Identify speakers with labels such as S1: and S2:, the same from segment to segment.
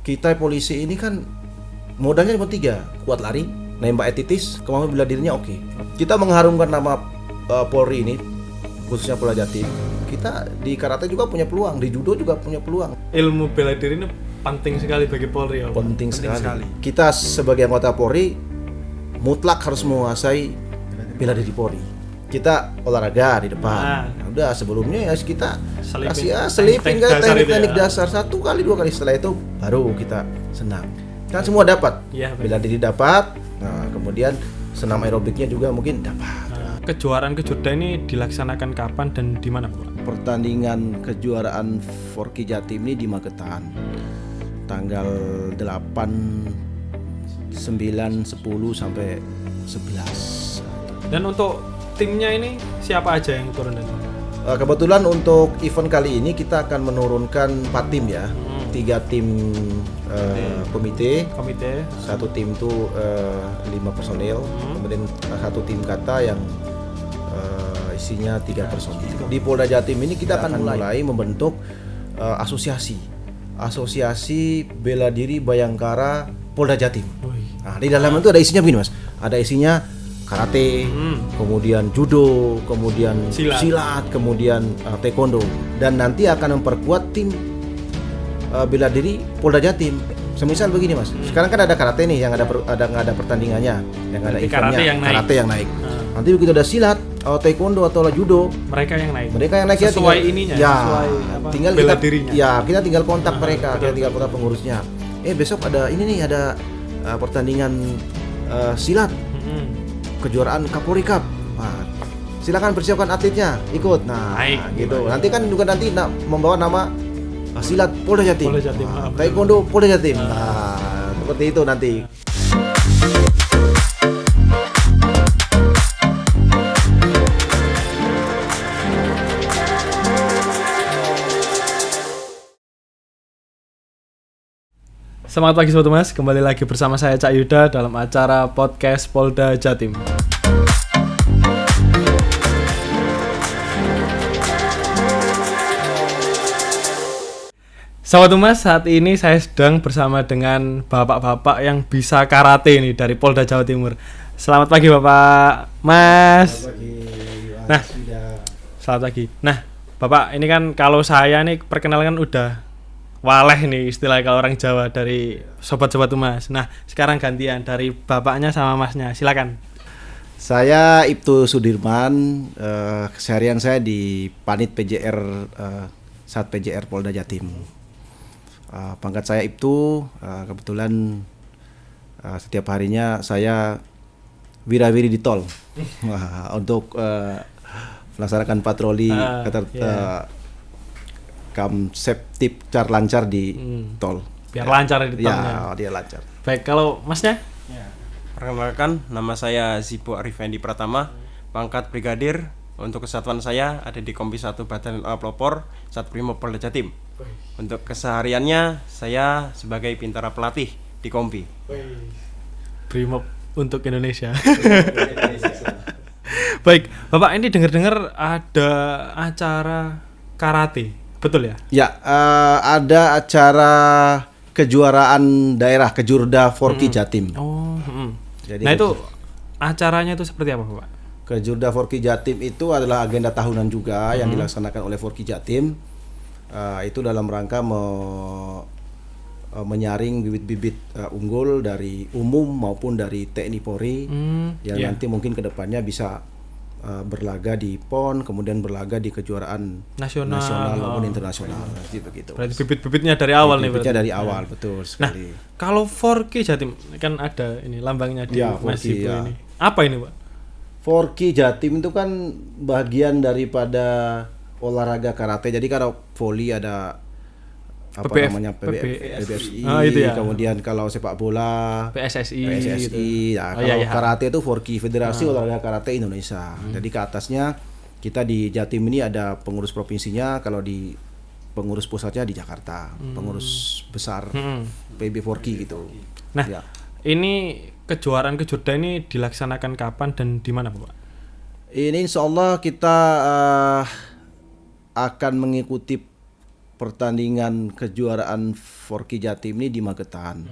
S1: kita polisi ini kan modalnya cuma 3, kuat lari, nembak etitis, kemampuan bela dirinya oke. Kita mengharumkan nama Polri ini, khususnya Polda Jatim. Kita di karate juga punya peluang, di judo juga punya peluang.
S2: Ilmu bela diri ini penting sekali bagi Polri ya.
S1: Penting sekali. Kita sebagai anggota Polri mutlak harus menguasai bela diri Polri. Kita olahraga di depan. Udah sebelumnya ya kita selipin kan teknik dasar 1 kali 2 kali, setelah itu baru kita senam. Kan semua dapat. Bela diri dapat. Nah, kemudian senam aerobiknya juga mungkin dapat.
S2: Kejuaraan kejuda ini dilaksanakan kapan dan di mana, Pak?
S1: Pertandingan kejuaraan Forki Jatim ini di Magetan. Tanggal 8, 9, 10 sampai 11.
S2: Dan untuk timnya ini siapa aja yang turun dan
S1: kebetulan untuk event kali ini kita akan menurunkan 4 tim ya. 3 tim komite. 1 tim itu 5 personil. Kemudian 1 tim kata yang isinya 3 personil. Di Polda Jatim ini kita akan mulai membentuk asosiasi bela diri Bayangkara Polda Jatim. Nah, di dalam itu ada isinya begini Mas. Ada isinya karate, kemudian judo, kemudian silat, kemudian taekwondo, dan nanti akan memperkuat tim bela diri Polda Jatim. Semisal begini Mas, sekarang kan ada karate nih yang ada pertandingannya, yang ada eventnya, karate yang naik. Nanti begitu ada silat, taekwondo atau judo,
S2: mereka yang naik
S1: ya,
S2: sesuai ininya,
S1: sesuai tinggal
S2: bela
S1: kita
S2: dirinya.
S1: Ya, kita tinggal kontak mereka, kita tinggal kontak pengurusnya. Besok ada ini nih, ada pertandingan silat, kejuaraan Kapolri Cup. Nah, silakan persiapkan atletnya ikut. Nah, gitu. Nanti kan juga membawa nama silat Polda Jatim. Taekwondo Polda Jatim. Nah, seperti itu nanti.
S2: Selamat pagi Sobat Mas, kembali lagi bersama saya Cak Yuda dalam acara podcast Polda Jatim. Sobat Mas, saat ini saya sedang bersama dengan bapak-bapak yang bisa karate nih dari Polda Jawa Timur. Selamat pagi Bapak Mas.
S1: Selamat pagi.
S2: Nah, selamat pagi. Nah, Bapak ini kan kalau saya nih perkenalkan udah waleh nih istilah kalau orang Jawa dari sobat-sobat Mas. Nah, sekarang gantian dari bapaknya sama masnya. Silakan.
S1: Saya Ibtu Sudirman, keseharian saya di Panit PJR Sat PJR Polda Jatim. Pangkat saya Ibtu, kebetulan setiap harinya saya wirawiri di tol untuk melaksanakan patroli kamseptip lancar di tol.
S2: Biar lancar di tolnya.
S1: Ya, dia lancar.
S2: Baik, kalau masnya?
S3: Ya. Perkenalkan, nama saya Zibo Arifendi Pratama, pangkat brigadir. Untuk kesatuan saya ada di Kompi 1 Batalion Pelopor, Satbrimob Polda Jatim. Untuk kesehariannya saya sebagai bintara pelatih di Kompi.
S2: Brimob untuk Indonesia. Baik, Bapak ini dengar-dengar ada acara karate. Betul ya?
S1: Ya, ada acara kejuaraan daerah Kejurda Forki Jatim.
S2: Jadi nah itu acaranya itu seperti apa, Pak?
S1: Kejurda Forki Jatim itu adalah agenda tahunan juga yang dilaksanakan oleh Forki Jatim. Itu dalam rangka menyaring bibit-bibit unggul dari umum maupun dari TNI Polri yang nanti mungkin kedepannya bisa berlaga di PON, kemudian berlaga di kejuaraan nasional maupun internasional, begitu.
S2: Berarti bibit-bibitnya dari awal nih.
S1: Bibitnya dari awal, betul sekali.
S2: Nah, kalau Forki Jatim kan ada ini lambangnya di Mas Ibu ini. Apa ini, Pak?
S1: Forki Jatim itu kan bagian daripada olahraga karate. Jadi kalau voli ada namanya PBFI,
S2: itu ya.
S1: Kemudian kalau sepak bola
S2: PSSI
S1: gitu. Nah, kalau karate itu Forki, Federasi Olahraga Karate Indonesia. Jadi ke atasnya kita di Jatim ini ada pengurus provinsinya, kalau di pengurus pusatnya di Jakarta, pengurus besar PB Forki gitu.
S2: Nah, ini kejuaraan kejuda ini dilaksanakan kapan dan di mana, Pak?
S1: Ini insyaallah kita akan mengikuti pertandingan kejuaraan Forky Jatim ini di Magetan.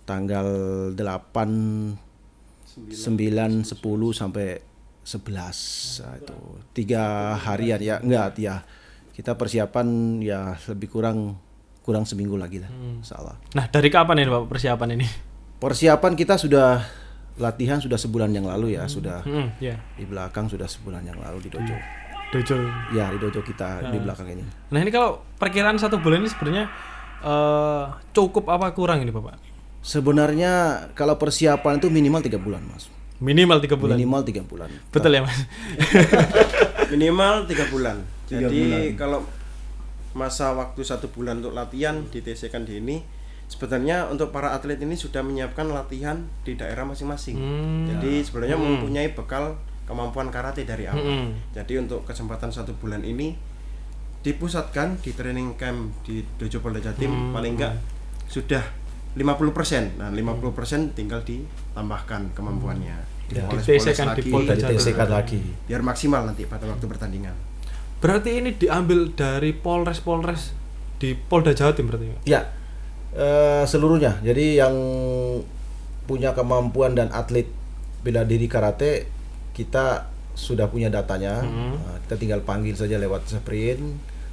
S1: Tanggal 8, 9, 10 sampai 11. Nah, itu 3 harian ya. Enggak ya. Kita persiapan ya lebih kurang seminggu lagi lah. Insyaallah.
S2: Nah, dari kapan ini Pak persiapan ini?
S1: Persiapan kita sudah latihan sudah sebulan yang lalu ya, sudah
S2: Ya.
S1: di belakang sudah sebulan yang lalu di dojo.
S2: Dojo.
S1: Ya, di dojo kita di belakang ini.
S2: Nah, ini kalau perkiraan 1 bulan ini sebenarnya cukup apa kurang ini Bapak?
S1: Sebenarnya kalau persiapan itu minimal 3 bulan, Mas.
S2: Minimal 3 bulan.
S1: Minimal 3 bulan.
S2: Betul ya, Mas?
S3: Minimal 3 bulan.
S1: 3
S3: Jadi
S1: bulan.
S3: kalau masa waktu 1 bulan untuk latihan di TC-kan di ini, sebenarnya untuk para atlet ini sudah menyiapkan latihan di daerah masing-masing. Jadi sebenarnya mempunyai bekal kemampuan karate dari awal. Jadi untuk kesempatan 1 bulan ini dipusatkan di training camp di Dojo Polda Jatim paling enggak sudah 50%. Nah, 50% tinggal ditambahkan kemampuannya.
S2: Dipoles-poles
S1: Dipoles lagi.
S3: Biar maksimal nanti pada waktu pertandingan.
S2: Berarti ini diambil dari Polres di Polda Jatim berarti?
S1: Ya, seluruhnya. Jadi yang punya kemampuan dan atlet bela diri karate kita sudah punya datanya. Nah, kita tinggal panggil saja lewat sprint,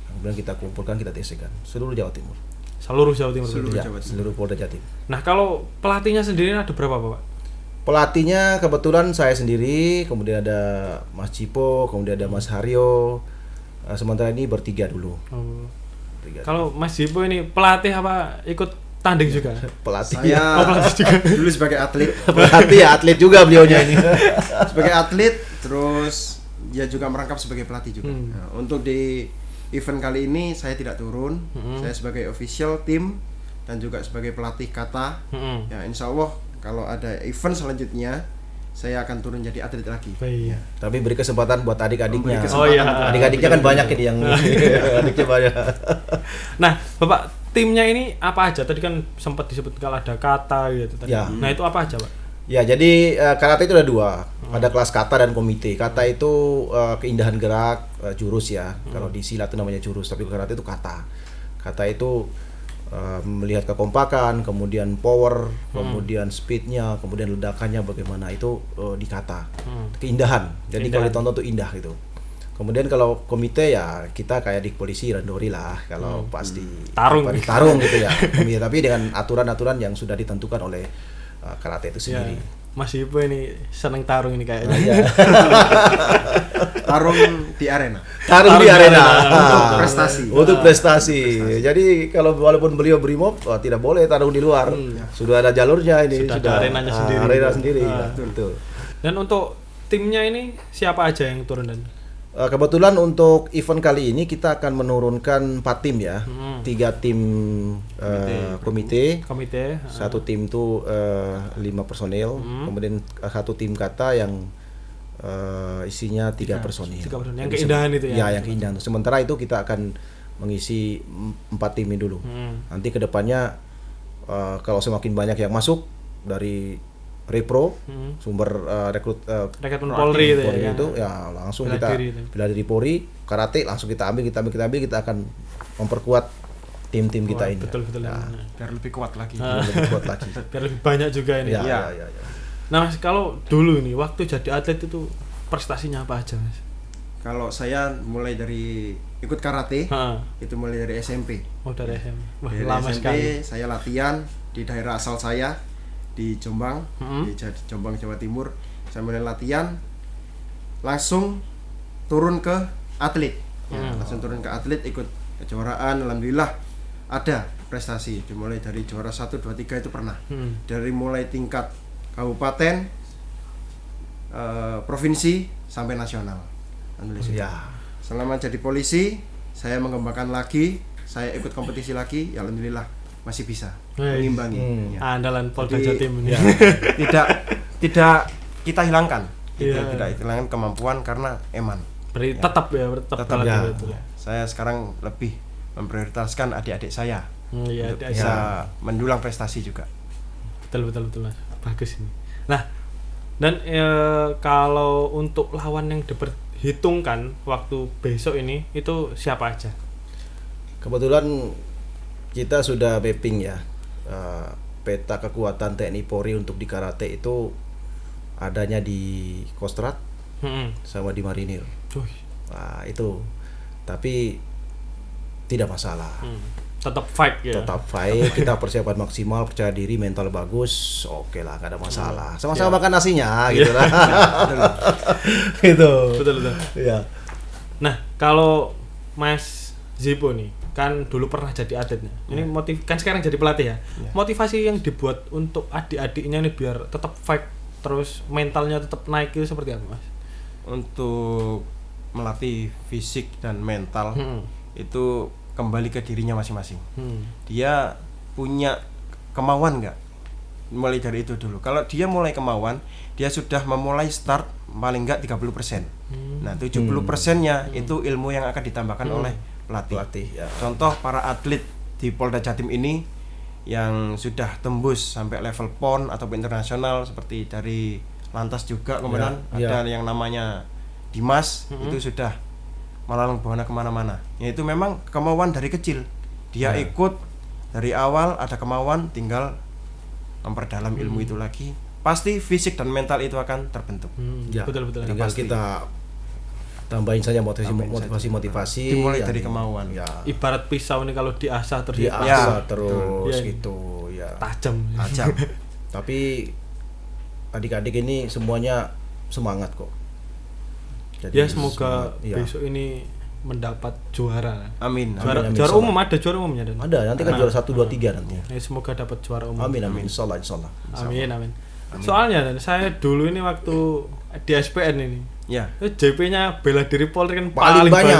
S1: kemudian kita kumpulkan, kita TC-kan seluruh Jawa Timur.
S2: Seluruh Jawa Timur.
S1: Seluruh Polda Jatim.
S2: Nah, kalau pelatihnya sendiri ada berapa Pak?
S1: Pelatihnya kebetulan saya sendiri, kemudian ada Mas Cipo, kemudian ada Mas Haryo. Sementara ini bertiga dulu.
S2: Oh. Kalau Mas Jipo ini pelatih apa ikut tanding juga?
S1: Pelatih.
S3: Saya dulu sebagai atlet.
S1: Pelatih ya, atlet juga beliaunya ini.
S3: Sebagai atlet, terus ya juga merangkap sebagai pelatih juga. Nah, untuk di event kali ini saya tidak turun. Saya sebagai official tim dan juga sebagai pelatih kata. Ya, insya Allah kalau ada event selanjutnya saya akan turun jadi atlet lagi.
S2: Iya.
S1: Tapi beri kesempatan buat adik-adiknya.
S2: Oh iya.
S1: Adik-adiknya kan banyak ini yang adiknya banyak.
S2: Nah, Bapak timnya ini apa aja? Tadi kan sempat disebut kalau ada kata gitu tadi.
S1: Ya.
S2: Nah, itu apa aja, Pak?
S1: Ya, jadi karate itu ada 2. Ada kelas kata dan komite. Kata itu keindahan gerak, jurus ya. Kalau di silat itu namanya jurus, tapi karate itu kata. Kata itu melihat kekompakan, kemudian power, kemudian speednya, kemudian ledakannya bagaimana itu dikata. Keindahan. Jadi kalau ditonton tuh indah gitu. Kemudian kalau komite ya kita kayak di polisi randori lah kalau pasti tarung gitu ya. Komite, tapi dengan aturan-aturan yang sudah ditentukan oleh karate itu sendiri.
S2: Ya. Mas Ibu ini seneng tarung ini kayaknya.
S3: Tarung di arena.
S1: Tarung di arena.
S3: Untuk prestasi.
S1: Untuk prestasi. Jadi kalau walaupun beliau brimob, tidak boleh tarung di luar. Sudah ada jalurnya ini.
S2: Sudah ada arenanya sendiri.
S1: Arena sendiri.
S2: Betul. Dan untuk timnya ini siapa aja yang turun dan?
S1: Kebetulan untuk event kali ini kita akan menurunkan 4 tim ya. 3 tim komite. 1 tim itu 5 personil. Kemudian 1 tim kata yang isinya 3 personil.
S2: 3 personil. Yang keindahan itu ya.
S1: Ya, yang keindahan. Sementara itu kita akan mengisi 4 tim ini dulu. Nanti kedepannya kalau semakin banyak yang masuk dari repro, sumber
S2: rekrutmen Polri itu ya.
S1: Itu ya langsung kita bela diri Polri, karate langsung kita ambil, kita akan memperkuat tim-tim kita ini.
S2: Betul.
S3: Biar lebih kuat lagi.
S2: Biar lebih banyak juga ini.
S1: Ya.
S2: Nah, Mas, kalau dulu ini waktu jadi atlet itu prestasinya apa aja, Mas?
S3: Kalau saya mulai dari ikut karate, itu mulai dari SMP.
S2: Oh, dari SMP. Wah,
S3: dari
S2: lama
S3: SMP
S2: sekali.
S3: saya latihan di daerah asal saya di Jombang, di Jombang Jawa Timur. Saya mulai latihan, langsung turun ke atlet. Langsung turun ke atlet, ikut kejuaraan. Alhamdulillah ada prestasi. Dimulai dari juara 1, 2, 3 itu pernah. Dari mulai tingkat kabupaten, provinsi sampai nasional. Alhamdulillah.
S1: Ya.
S3: Selama jadi polisi, saya mengembangkan lagi, saya ikut kompetisi lagi, ya alhamdulillah masih bisa mengimbangi.
S2: Andalan Polda Jatim ini.
S3: Ya, tidak kita hilangkan. Tidak hilangkan kemampuan karena eman.
S2: Berarti tetap
S1: ya.
S3: Saya sekarang lebih memprioritaskan adik-adik saya untuk
S2: adik-adik.
S3: bisa mendulang prestasi juga.
S2: Betul Mas. Bagus ini. Nah, dan kalau untuk lawan yang diperhitungkan waktu besok ini itu siapa aja?
S1: Kebetulan kita sudah mapping ya, peta kekuatan TNI Polri untuk di karate itu adanya di Kostrad sama di Marinir. Nah, itu. Tapi tidak masalah.
S2: Tetap fight ya.
S1: Tetap fight, kita persiapan maksimal, percaya diri, mental bagus, oke lah, gak ada masalah. Sama-sama makan nasinya gitu lah. Gitu.
S2: Betul.
S1: Ya.
S2: Nah, kalau Mas Zippo nih, kan dulu pernah jadi atletnya. Ini kan sekarang jadi pelatih ya. Motivasi yang dibuat untuk adik-adiknya nih biar tetap fight terus mentalnya tetap naik itu seperti apa, Mas?
S3: Untuk melatih fisik dan mental itu kembali ke dirinya masing-masing. Dia punya kemauan nggak? Mulai dari itu dulu. Kalau dia mulai kemauan, dia sudah memulai start paling nggak 30%. Nah, 70%-nya itu ilmu yang akan ditambahkan oleh pelatih. Ya. Contoh para atlet di Polda Jatim ini yang sudah tembus sampai level PON ataupun internasional, seperti dari Lantas juga kemudian ada yang namanya Dimas, itu sudah melalang buana kemana-mana. Yaitu memang kemauan dari kecil. Dia ikut dari awal, ada kemauan, tinggal memperdalam ilmu itu lagi. Pasti fisik dan mental itu akan terbentuk.
S2: Betul.
S1: Tinggal kita tambahin saja motivasi
S3: dimulai dari kemauan.
S1: Ya.
S2: Ibarat pisau nih kalau diasah terus
S1: terus gitu ya.
S2: Tajam.
S1: Tapi adik-adik ini semuanya semangat kok. Jadi
S2: ya semoga besok ini mendapat juara.
S3: Amin.
S2: Juara umum ada juara umumnya dan.
S1: Ada, nanti kan juara 1 2 3 nanti.
S2: Semoga dapat juara umum.
S1: Amin. Insyaallah.
S2: Amin. Soalnya dan saya dulu ini waktu di SPN ini.
S3: Ya.
S2: JP-nya bela diri Polri kan
S1: paling banyak.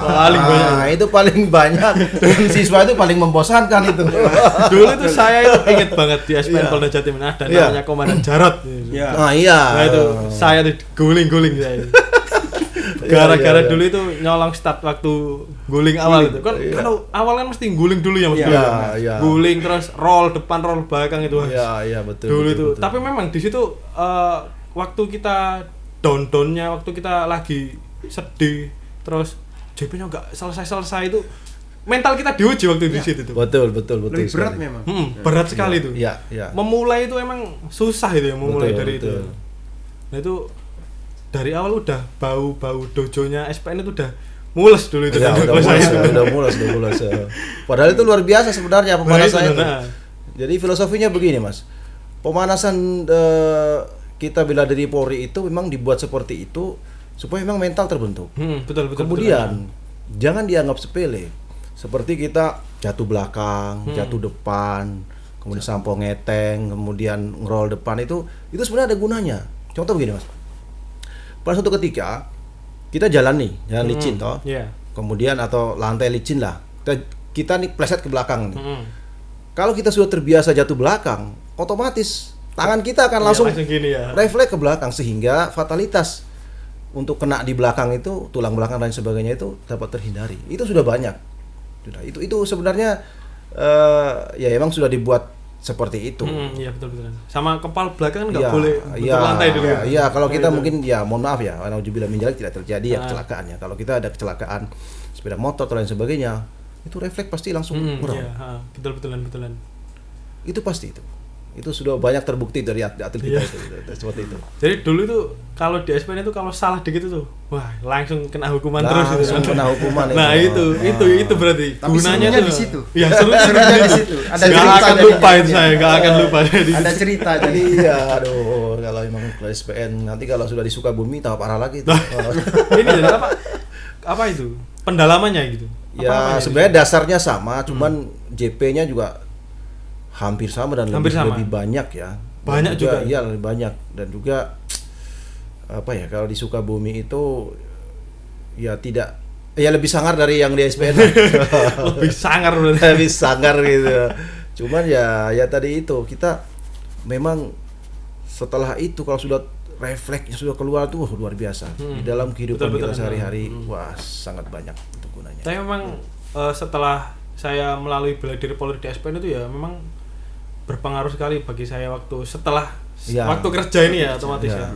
S1: Paling banyak. Nah, itu paling banyak. Dan siswa itu paling membosankan itu.
S2: Dulu itu saya itu inget banget di SPN Polda Jatim ada namanya Komandan Jarot.
S1: Nah, itu
S2: saya tuh guling-guling saya. Gara-gara dulu itu nyolong start waktu guling awal itu. Kan kalau awal kan mesti guling dulu ya Mas. Guling terus roll depan, roll belakang itu.
S1: Iya, betul.
S2: Dulu itu. Tapi memang di situ waktu kita down-downnya, waktu kita lagi sedih terus JP-nya nggak selesai itu mental kita diuji waktu di situ tuh.
S1: Betul.
S3: Lebih berat memang.
S2: Berat sekali itu.
S1: Iya.
S2: Memulai itu emang susah itu ya, memulai dari itu. Nah itu dari awal udah bau dojonya SPN itu udah mules dulu itu.
S1: Udah mules. Padahal itu luar biasa sebenarnya pemanasan itu. Jadi filosofinya begini Mas. Pemanasan kita bela diri Polri itu memang dibuat seperti itu supaya memang mental terbentuk.
S2: Betul.
S1: Kemudian jangan dianggap sepele. Seperti kita jatuh belakang, jatuh depan, kemudian sampo ngeteng, kemudian ngerol depan itu sebenarnya ada gunanya. Contoh begini Mas. Pada suatu ketika kita jalan licin toh. Kemudian atau lantai licin lah. Kita nih pleset ke belakang nih. Kalau kita sudah terbiasa jatuh belakang, otomatis tangan kita akan langsung refleks ke belakang sehingga fatalitas untuk kena di belakang itu, tulang belakang dan sebagainya itu dapat terhindari. Itu sudah banyak. Itu sebenarnya ya emang sudah dibuat seperti itu.
S2: Iya betul. Sama kepala belakang kan nggak boleh bentuk lantai dulu.
S1: Iya, kalau kita mungkin ya mohon maaf ya, nauzubillah min dzalik tidak terjadi ya kecelakaannya. Kalau kita ada kecelakaan sepeda motor atau lain sebagainya, itu refleks pasti langsung merem.
S2: Iya, betulan.
S1: Itu pasti itu. Itu sudah banyak terbukti dari atlet kita itu seperti itu.
S2: Jadi dulu itu kalau di SPN itu kalau salah dikit itu wah langsung kena hukuman terus
S1: itu. Kena hukuman itu.
S2: Nah, itu berarti
S3: tapi
S2: gunanya
S3: di situ.
S2: Ya serunya di situ. Ada cerita akan lupa itu saya, enggak akan lupa.
S3: Ada cerita jadi
S1: aduh kalau memang ke SPN nanti kalau sudah di Sukabumi tambah parah lagi itu.
S2: Ini jadi apa itu? Pendalamannya gitu.
S1: Ya sebenarnya dasarnya sama, cuman JP-nya juga hampir sama dan lebih banyak ya.
S2: Banyak juga.
S1: Iya, lebih banyak dan juga kalau di Sukabumi itu ya tidak lebih sangar dari yang di SPN.
S2: Lebih sangar
S1: gitu. Cuman ya tadi itu kita memang setelah itu kalau sudah refleksnya sudah keluar tuh luar biasa. Di dalam kehidupan kita sehari-hari wah sangat banyak untuk gunanya.
S2: Tapi memang setelah saya melalui bela diri Polri di SPN itu ya memang berpengaruh sekali bagi saya waktu setelah waktu kerja ini ya otomatis ya.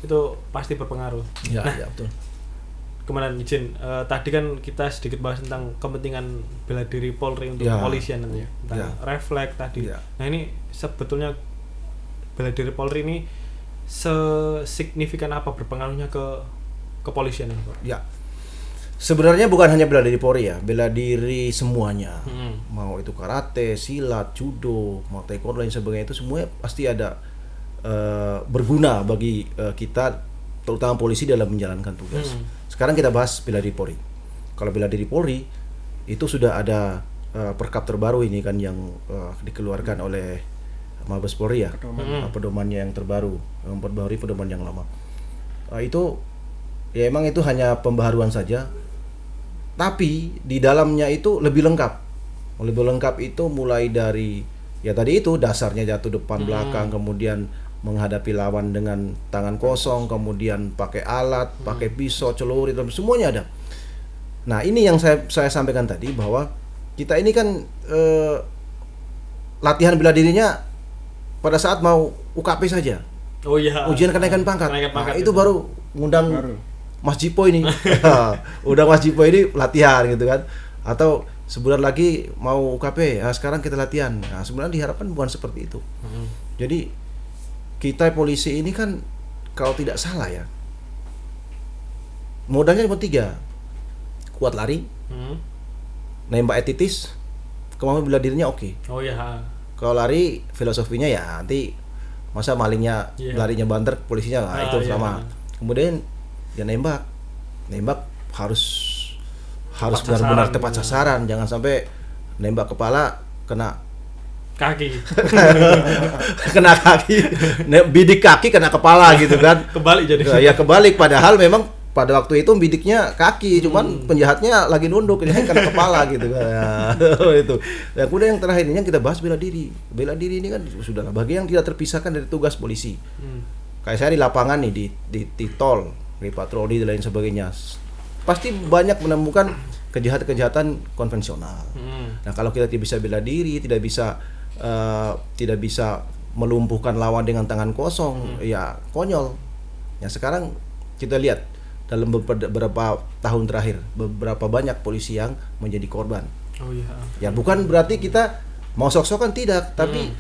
S2: Itu pasti berpengaruh.
S1: Nah, betul.
S2: Kemudian izin, tadi kan kita sedikit bahas tentang kepentingan bela diri Polri untuk
S1: Ya.
S2: kepolisian nanti, tentang refleks tadi.
S1: Ya.
S2: Nah ini sebetulnya bela diri Polri ini sesignifikan apa berpengaruhnya ke kepolisian ini, Pak?
S1: Ya. Sebenarnya bukan hanya bela diri Polri ya, bela diri semuanya. Mau itu karate, silat, judo, mau taekwondo dan sebagainya, itu semuanya pasti ada berguna bagi kita, terutama polisi dalam menjalankan tugas. Sekarang kita bahas bela diri Polri. Kalau bela diri Polri itu sudah ada perkap terbaru ini kan yang dikeluarkan oleh Mabes Polri ya, pedomannya yang terbaru, memperbarui pedoman yang lama. Itu ya emang itu hanya pembaharuan saja, tapi di dalamnya itu lebih lengkap. Lebih lengkap itu mulai dari ya tadi itu dasarnya jatuh depan belakang, kemudian menghadapi lawan dengan tangan kosong, kemudian pakai alat, pakai pisau, celurit, semuanya ada. Nah ini yang saya sampaikan tadi, bahwa kita ini kan latihan bela dirinya pada saat mau UKP saja.
S2: Oh iya.
S1: Ujian kenaikan pangkat. Nah, itu baru ngundang Mas Jipo ini. Udah Mas Jipo ini latihan gitu kan. Atau sebulan lagi mau UKP, nah, sekarang kita latihan. Nah, sebenarnya diharapkan bukan seperti itu. Jadi kita polisi ini kan kalau tidak salah ya, modalnya cuma 3. Kuat lari, nembak etitis, kemampuan bela dirinya oke.
S2: Oh iya.
S1: Kalau lari filosofinya ya nanti masa malingnya larinya banter, polisinya itu sama. Kemudian ya nembak harus benar-benar tepat sasaran, jangan sampai nembak kepala kena
S2: kaki.
S1: Kena kaki, bidik kaki kena kepala gitu kan.
S2: Kebalik jadi.
S1: Ya kebalik, padahal memang pada waktu itu bidiknya kaki, cuman penjahatnya lagi nunduk, jadi kena kepala gitu kan. Itu. Dan kemudian yang terakhir ini yang kita bahas bela diri. Bela diri ini kan sudah bagian yang tidak terpisahkan dari tugas polisi. Kayak saya di lapangan nih, di tol, di patroli dan lain sebagainya. Pasti banyak menemukan kejahatan konvensional. Nah, kalau kita tidak bisa bela diri, tidak bisa melumpuhkan lawan dengan tangan kosong, ya konyol. Ya sekarang kita lihat dalam beberapa tahun terakhir, beberapa banyak polisi yang menjadi korban.
S2: Oh iya.
S1: Ya bukan berarti kita mau sok-sokan, tidak, tapi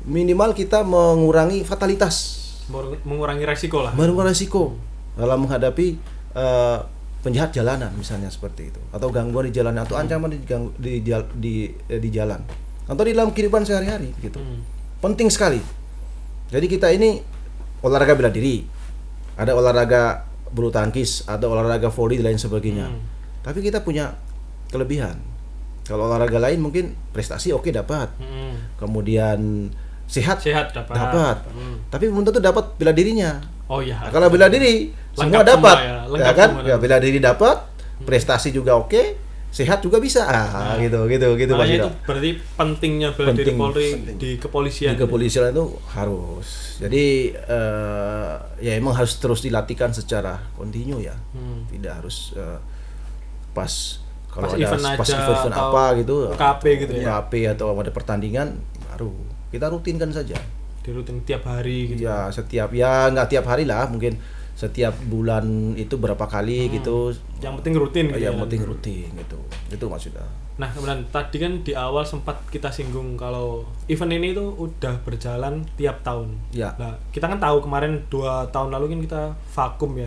S1: minimal kita mengurangi fatalitas,
S2: mengurangi resiko lah.
S1: mengurangi resiko dalam menghadapi penjahat jalanan misalnya seperti itu, atau gangguan di jalanan, atau ancaman di jalan, atau di dalam kehidupan sehari-hari gitu. Penting sekali. Jadi kita ini olahraga bela diri, ada olahraga bulu tangkis, ada olahraga voli dan lain sebagainya. Tapi kita punya kelebihan. Kalau olahraga lain mungkin prestasi oke dapat, kemudian sehat dapat. Tapi belum tentu dapat bela dirinya.
S2: Oh iya.
S1: Nah, kalau bela diri semua dapat, ya kan? Ya bela diri dapat, prestasi juga oke, sehat juga bisa. Gitu Mas.
S2: Itu berarti pentingnya bela diri Polri di kepolisian.
S1: Di kepolisian itu harus. Jadi ya emang harus terus dilatihkan secara kontinu ya. Tidak harus pas kalau ada
S2: event
S1: event apa gitu,
S2: UKP gitu ya.
S1: UKP atau ada pertandingan baru kita rutinkan saja.
S2: Dirutin tiap hari gitu.
S1: Ya nggak tiap hari lah, mungkin setiap bulan itu berapa kali gitu.
S2: Yang penting rutin gitu.
S1: Yang penting rutin gitu. Itu maksudnya.
S2: Nah, kemudian tadi kan di awal sempat kita singgung kalau event ini tuh udah berjalan tiap tahun.
S1: Ya.
S2: Nah, kita kan tahu kemarin 2 tahun lalu kan kita vakum ya,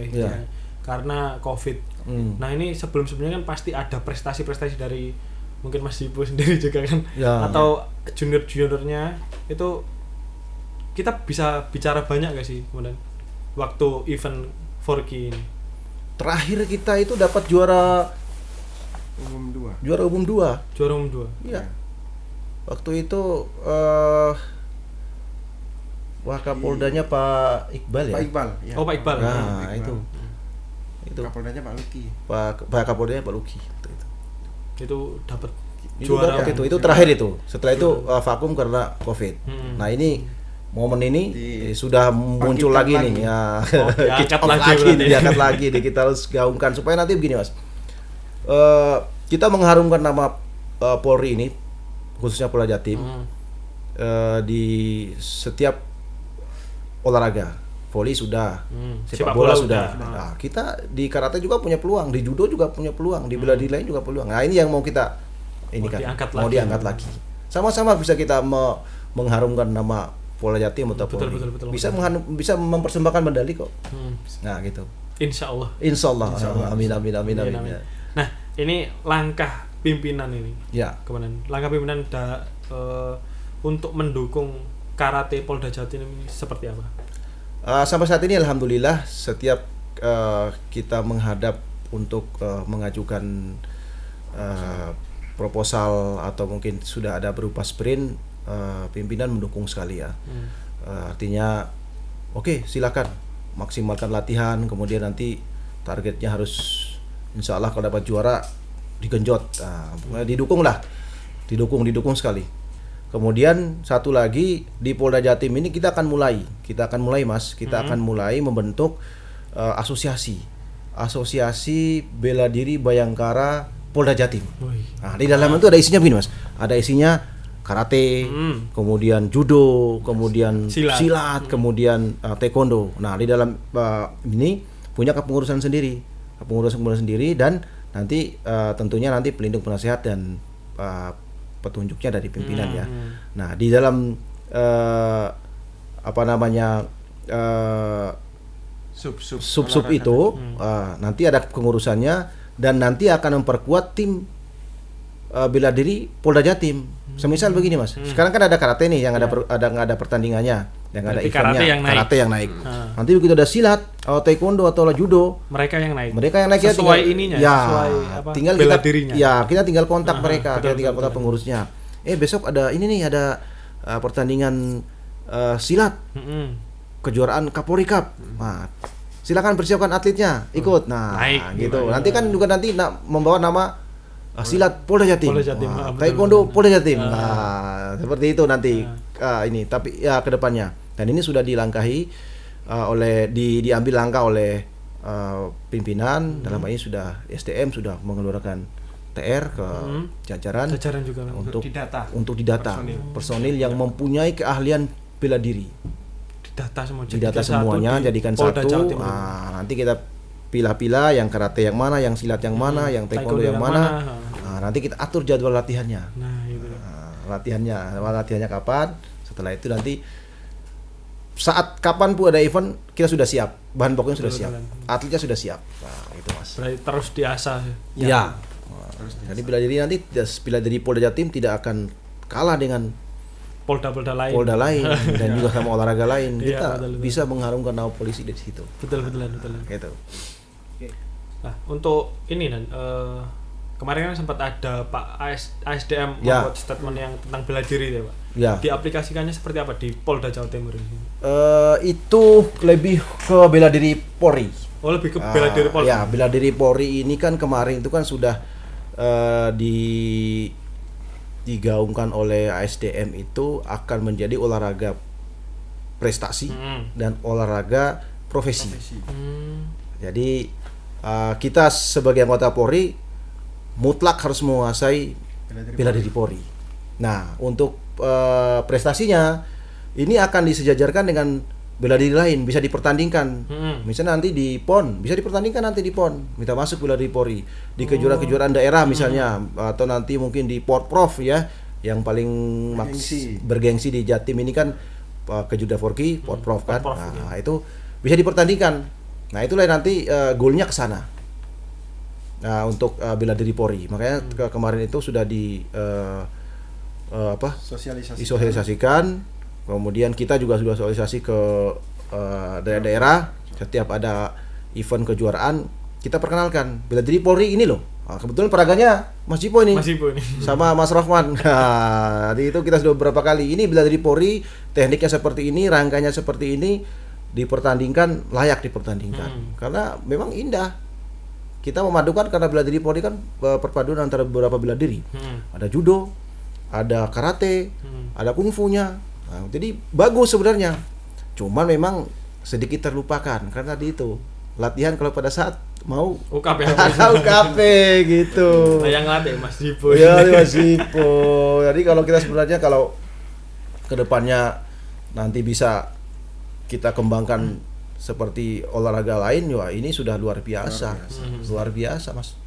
S2: karena Covid. Nah, ini sebelum-sebelumnya kan pasti ada prestasi-prestasi dari mungkin Mas Jipo sendiri juga kan, atau junior-juniornya itu. Kita bisa bicara banyak gak sih kemudian waktu event 4K ini?
S1: Terakhir kita itu dapat juara umum 2. Juara umum 2. Iya. Waktu itu Wakapoldanya Pak Iqbal ya?
S3: Pak Iqbal. Ya.
S2: Oh, Pak Iqbal.
S1: Nah,
S3: Pak Iqbal.
S1: Itu.
S3: Kapoldanya Pak Luki.
S1: Pak Kapoldanya Pak Luki itu.
S2: Itu dapat
S1: juara itu terakhir itu. Setelah itu vakum karena Covid. Nah, ini momen ini sudah muncul lagi nih ya. Diangkat lagi kita harus gaungkan supaya nanti begini Mas. Kita mengharumkan nama Polri ini, khususnya Polda Jatim, di setiap olahraga. voli sudah,
S2: sepak
S1: sepak bola
S2: bola
S1: sudah.
S2: udah.
S1: Nah, kita di karate juga punya peluang, di judo juga punya peluang, di bela diri lain juga peluang. Nah, ini yang mau kita mau diangkat lagi. Sama-sama bisa kita mengharumkan nama Polda Jatim atau Polri.
S2: Betul.
S1: Bisa mempersembahkan medali kok. Nah, gitu.
S2: Insya Allah.
S1: Amin.
S2: Nah, ini langkah pimpinan ini.
S1: Ya.
S2: Kemudian langkah pimpinan untuk mendukung karate Polda Jatim ini seperti apa?
S1: Sampai saat ini alhamdulillah setiap kita menghadap untuk mengajukan proposal atau mungkin sudah ada berupa sprint, pimpinan mendukung sekali ya. Artinya oke, silakan maksimalkan latihan, kemudian nanti targetnya harus insya Allah kalau dapat juara digenjot. Didukung didukung sekali. Kemudian satu lagi di Polda Jatim ini kita akan mulai Mas, akan mulai membentuk asosiasi bela diri Bayangkara Polda Jatim. Nah, di dalam itu ada isinya begini Mas, ada isinya karate, kemudian judo, kemudian silat, kemudian taekwondo. Nah, di dalam ini punya kepengurusan sendiri dan nanti tentunya nanti pelindung penasehat dan petunjuknya dari pimpinan ya. Nah, di dalam sub itu nanti ada pengurusannya dan nanti akan memperkuat tim bela diri Polda Jatim. Semisal begini Mas, sekarang kan ada karate nih yang ada pertandingangannya, yang ada eventnya, karate yang naik. Nanti begitu ada silat, atau taekwondo atau judo,
S2: mereka yang naik
S1: sesuai
S2: ininya,
S1: sesuai apa, tinggal
S2: bela
S1: kita
S2: dirinya.
S1: Ya, kita tinggal kontak mereka, kita tinggal kontak pengurusnya. Besok ada ini nih, ada pertandingan silat, kejuaraan Kapolri Cup. Nah, silakan persiapkan atletnya ikut. Nah, naik, gitu. Nanti kan juga membawa nama silat Polda Jatim. Taekwondo Polda Jatim. Seperti itu nanti ini, tapi ya ke depannya. Dan ini sudah dilangkahi diambil langkah oleh pimpinan. Dalam hal ini sudah SDM sudah mengeluarkan TR ke jajaran
S2: juga
S1: untuk didata personil yang mempunyai keahlian bela diri. Didata semuanya, jadikan satu. Nanti kita pilah-pilah yang karate yang mana, yang silat yang mana, yang taekwondo yang mana. Nanti kita atur jadwal latihannya. Latihannya kapan? Setelah itu nanti saat kapan pun ada event kita sudah siap, bahan pokoknya sudah siap, atletnya sudah siap. Nah, itu Mas.
S2: Berarti terus diasah.
S1: Ya. Jadi bela diri nanti bela diri Polda Jatim tidak akan kalah dengan Polda lain dan juga sama olahraga lain. Kita bisa mengharumkan nama polisi di situ.
S2: Betul.
S1: Gitu.
S2: Nah, untuk ini dan kemarin kan sempat ada Pak ASDM membuat statement yang tentang bela diri ya Pak.
S1: Ya.
S2: Diaplikasikannya seperti apa di Polda Jawa Timur ini?
S1: Itu lebih ke bela diri Polri.
S2: Oh, lebih ke bela diri Polri.
S1: Ya, bela diri Polri ini kan kemarin itu kan sudah digaungkan oleh ASDM itu akan menjadi olahraga prestasi dan olahraga profesi. Jadi kita sebagai anggota Polri mutlak harus menguasai bela diri Polri. Nah, untuk prestasinya ini akan disejajarkan dengan bela diri lain, bisa dipertandingkan. Misalnya nanti di PON, bisa dipertandingkan nanti di PON. Kita masuk bela diri Polri di kejuaraan-kejuaraan daerah misalnya, atau nanti mungkin di Porprov ya, yang paling bergengsi di Jatim ini kan Kejuda Forki, Porprov kan. Nah, itu bisa dipertandingkan. Nah, itulah nanti goalnya ke sana. Nah, untuk bela diri Polri. Makanya kemarin itu sudah sosialisasikan. Kemudian kita juga sudah sosialisasi ke daerah-daerah. Setiap ada event kejuaraan kita perkenalkan bela diri Polri ini loh. Kebetulan peraganya Mas Jipo ini. Sama Mas Rohman. Nah, itu kita sudah beberapa kali. Ini bela diri Polri, tekniknya seperti ini, rangkanya seperti ini, dipertandingkan, layak dipertandingkan. Karena memang indah. Kita memadukan, karena bela diri Polri kan perpaduan antara beberapa bela diri. Ada judo, ada karate, ada kungfunya. Nah, jadi bagus sebenarnya. Cuman memang sedikit terlupakan karena tadi itu latihan kalau pada saat mau
S2: UKP ya.
S1: UKP gitu.
S2: Nah, yang latih Mas Jipo.
S1: Ya, Mas Jipo. Jadi kalau kita sebenarnya kalau kedepannya nanti bisa kita kembangkan seperti olahraga lain, wah ini sudah luar biasa. Luar biasa, Mas.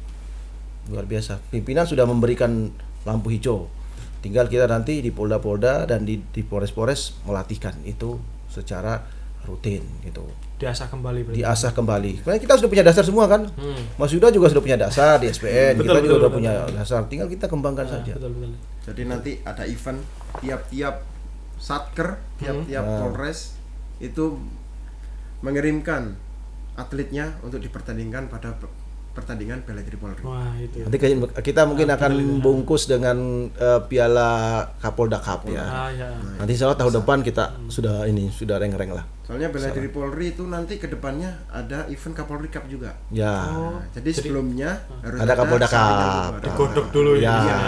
S1: Luar biasa. Pimpinan sudah memberikan lampu hijau. Tinggal kita nanti di Polda-Polda dan di Polres-Polres melatihkan itu secara rutin gitu.
S2: Diasah kembali berarti.
S1: Diasah kembali. Karena kita sudah punya dasar semua kan. Mas Yuda juga sudah punya dasar di SPN, kita juga sudah punya dasar. Tinggal kita kembangkan saja.
S2: Betul.
S3: Jadi nanti ada event tiap-tiap satker, tiap-tiap Polres itu mengirimkan atletnya untuk dipertandingkan pada pertandingan bela diri Polri.
S2: Wah, itu.
S1: Nanti kita mungkin akan bungkus dengan Piala Kapolda Cup ya.
S2: Ya.
S1: Nanti insya Allah tahun depan kita sudah reng-reng lah.
S3: Soalnya bela diri Polri itu nanti kedepannya ada event Kapolri Cup juga.
S1: Ya.
S3: Nah, jadi sebelumnya harus
S1: ada Kapolda Cup.
S2: Digodok dulu
S1: ya.
S2: ya.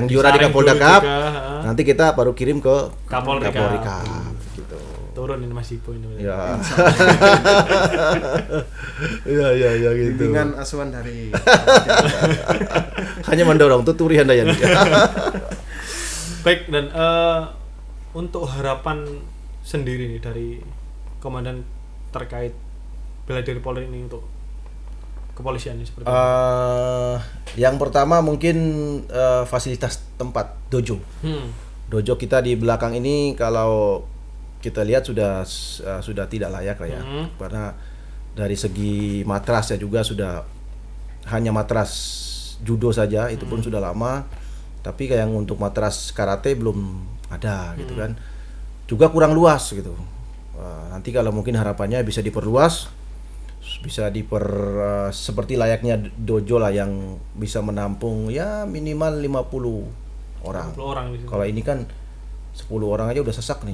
S1: Yang juara di Kapolda Cup.
S2: Juga,
S1: nanti kita baru kirim ke
S2: Kapolri
S1: Cup. Gitu.
S2: Turun ini Mas Ipo ini.
S1: Ya. Ya gitu.
S3: Bimbingan asuhan dari
S1: hanya mendorong tuturi handayani.
S2: Baik, dan untuk harapan sendiri nih dari komandan terkait bela diri Polri ini untuk kepolisian ini seperti
S1: yang pertama mungkin fasilitas tempat dojo. Dojo kita di belakang ini kalau kita lihat sudah tidak layak lah ya, karena dari segi matras ya juga sudah hanya matras judo saja, itu pun sudah lama, tapi kayak yang untuk matras karate belum ada gitu kan, juga kurang luas gitu. Nanti kalau mungkin harapannya bisa diperluas, bisa seperti layaknya dojo lah yang bisa menampung ya minimal 50 orang.
S2: 50 orang di situ.
S1: Kalau ini kan 10 orang aja udah sesak nih.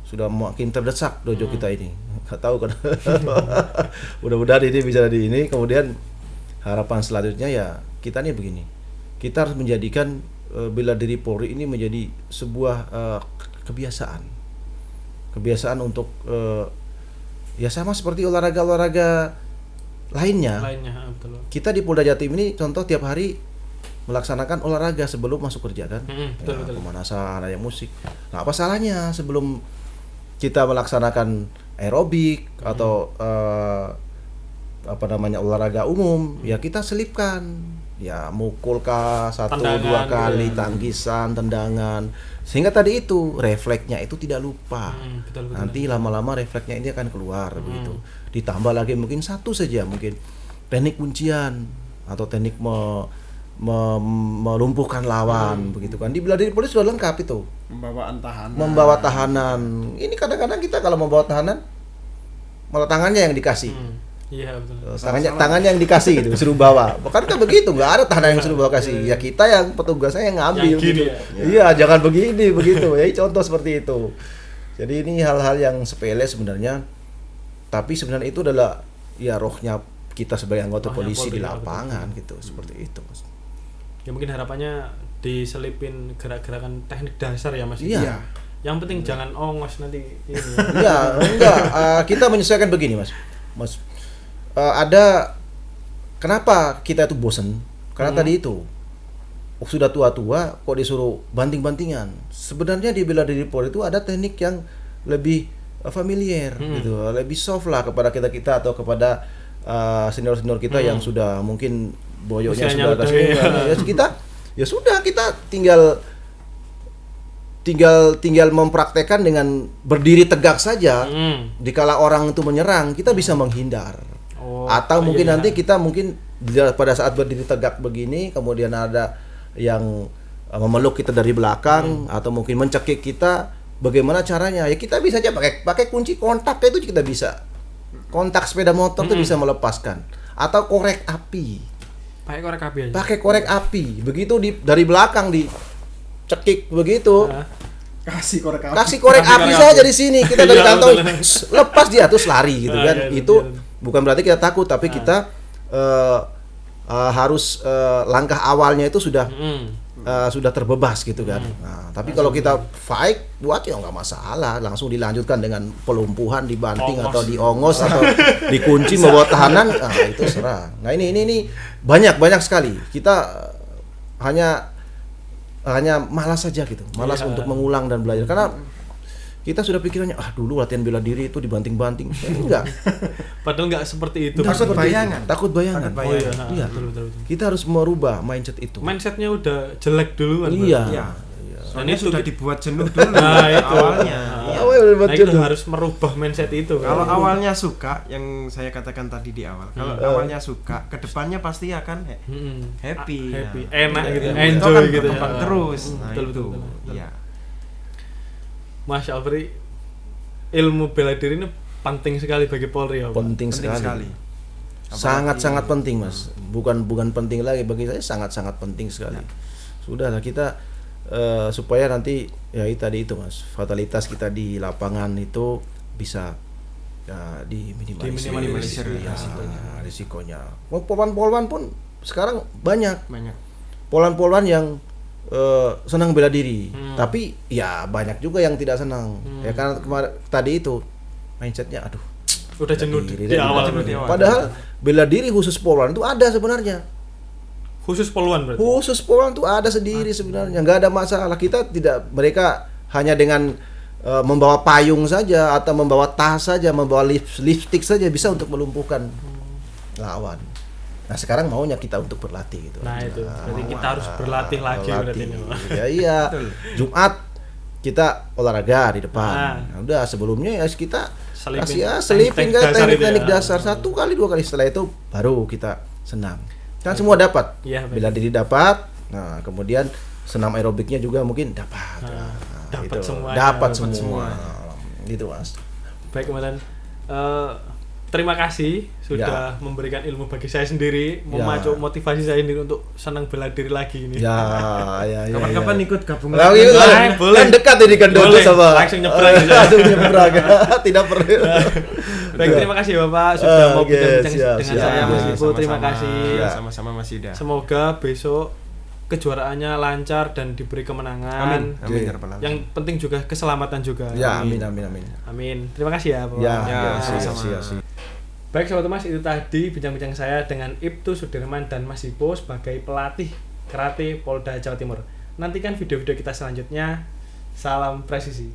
S1: Sudah makin terdesak dojo kita ini. Enggak tahu kan. Mudah-mudahan ini bisa di ini. Kemudian harapan selanjutnya ya kita nih begini. Kita harus menjadikan bela diri Polri ini menjadi sebuah kebiasaan. Kebiasaan untuk ya sama seperti olahraga-olahraga lainnya.
S2: Betul.
S1: Kita di Polda Jatim ini contoh tiap hari melaksanakan olahraga sebelum masuk kerja kan.
S2: Betul.
S1: Pemanasan, ada yang musik. Nah, apa salahnya sebelum kita melaksanakan aerobik atau olahraga umum, ya kita selipkan. Ya mukul kah 1-2 kali, tangkisan, tendangan. Sehingga tadi itu refleksnya itu tidak lupa.
S2: Betul.
S1: Nanti lama-lama refleksnya ini akan keluar begitu. Ditambah lagi mungkin satu saja, mungkin teknik kuncian atau teknik melumpuhkan lawan begitu kan. Di bela diri Polri sudah lengkap itu. Membawa tahanan. Ini kadang-kadang kita kalau membawa tahanan malah tangannya yang dikasih.
S2: Iya betul.
S1: Tangannya yang dikasih gitu, suruh bawa. Bukan kan begitu, nggak ada tahanan yang suruh bawa kasih. Ya kita yang petugasnya yang ngambil.
S2: Yang
S1: gitu. Iya, jangan begini begitu. Ya contoh seperti itu. Jadi ini hal-hal yang sepele sebenarnya. Tapi sebenarnya itu adalah ya rohnya kita sebagai anggota polisi di lapangan gitu, seperti itu.
S2: Ya mungkin harapannya diselipin gerak-gerakan teknik dasar ya Mas.
S1: Iya.
S2: Yang penting jangan ongos nanti ini.
S1: Iya, enggak. Kita menyesuaikan begini Mas. Ada kenapa kita itu bosen? Karena tadi itu sudah tua-tua kok disuruh banting-bantingan. Sebenarnya di bela diri Polri itu ada teknik yang lebih familiar gitu, lebih soft lah kepada kita atau kepada senior-senior kita yang sudah mungkin boyoknya sudah atas ya sudah kita tinggal mempraktekkan dengan berdiri tegak saja. Dikala orang itu menyerang, kita bisa menghindar. Atau mungkin nanti kita pada saat berdiri tegak begini, kemudian ada yang memeluk kita dari belakang atau mungkin mencekik kita, bagaimana caranya? Ya kita bisa aja pakai kunci kontak itu kita bisa. Kontak sepeda motor itu bisa melepaskan atau korek api. Pakai korek api. Begitu dari belakang dicekik begitu. Kasih korek api saja di sini. Kita dari kantong lepas dia terus lari gitu kan. Itu bukan berarti kita takut, tapi kita harus langkah awalnya itu sudah terbebas gitu kan. Nah, tapi kalau kita fight buat ya nggak masalah, langsung dilanjutkan dengan pelumpuhan, dibanting atau diongos atau dikunci membawa tahanan, itu serang. Nah ini banyak sekali. Kita hanya malas saja gitu, malas untuk mengulang dan belajar karena Kita sudah pikirannya, dulu latihan bela diri itu dibanting-banting. Enggak.
S2: Padahal enggak seperti itu.
S1: Takut bayangan.
S2: Oh iya. Betul.
S1: Kita harus merubah mindset itu.
S2: Mindsetnya udah jelek dulu kan.
S1: Iya.
S3: Soalnya sudah dibuat jenuh dulu
S2: itu
S3: awalnya.
S2: Itu harus merubah mindset itu.
S3: Kalau awalnya suka, yang saya katakan tadi di awal, kalau awalnya suka, kedepannya pasti akan happy,
S2: enak gitu,
S3: enjoy
S2: enjoy gitu.
S3: Berkembang terus.
S2: Betul.
S3: Iya.
S2: Masya Allah, Bri, ilmu bela diri ini penting sekali bagi Polri ya, Pak.
S1: Penting sekali. Sangat-sangat penting, Mas. Bukan penting lagi bagi saya, sangat-sangat penting sekali. Sudahlah kita supaya nanti ya tadi itu, Mas, fatalitas kita di lapangan itu bisa diminimalisir risikonya. Polwan pun sekarang banyak. Polwan yang senang bela diri, tapi ya banyak juga yang tidak senang. Ya karena tadi itu mindsetnya,
S2: udah jenuh di awal.
S1: Padahal bela diri khusus polwan itu ada sebenarnya.
S2: Khusus polwan berarti?
S1: Khusus polwan itu ada sendiri sebenarnya, nggak ada masalah. Mereka hanya dengan membawa payung saja atau membawa tas saja, membawa lipstick saja bisa untuk melumpuhkan lawan. Nah sekarang maunya kita untuk berlatih gitu.
S2: Nah itu, jadi kita harus berlatih lagi berarti ini.
S1: Iya. Jumat kita olahraga di depan. Nah, udah sebelumnya ya kita selipin teknik dasar 1 kali 2 kali, setelah itu baru kita senam. Kan semua dapat. Bela diri dapat. Nah, kemudian senam aerobiknya juga mungkin dapat. Dapat semua. Gitu, Mas.
S2: Baik, kemudian terima kasih sudah memberikan ilmu bagi saya sendiri, memacu motivasi saya sendiri untuk senang bela diri lagi ini.
S3: Kapan-kapan ikut gabung
S1: lagi. Boleh. Kan dekat ini kan dulu sama.
S2: Langsung nyebrang.
S1: Tidak perlu.
S2: Baik, terima kasih Bapak sudah mau bincang-bincang dengan saya, Mas Ibu. Terima kasih.
S3: Sama-sama Mas Yuda.
S2: Semoga besok kejuaraannya lancar dan diberi kemenangan.
S3: Amin.
S2: Yang penting juga keselamatan juga.
S1: Ya, amin.
S2: Terima kasih ya, Bapak.
S1: Ya.
S2: Baik Sobat Mas, itu tadi bincang-bincang saya dengan Ibtu Sudirman dan Mas Ipo sebagai pelatih karate Polda Jawa Timur. Nantikan video-video kita selanjutnya. Salam presisi.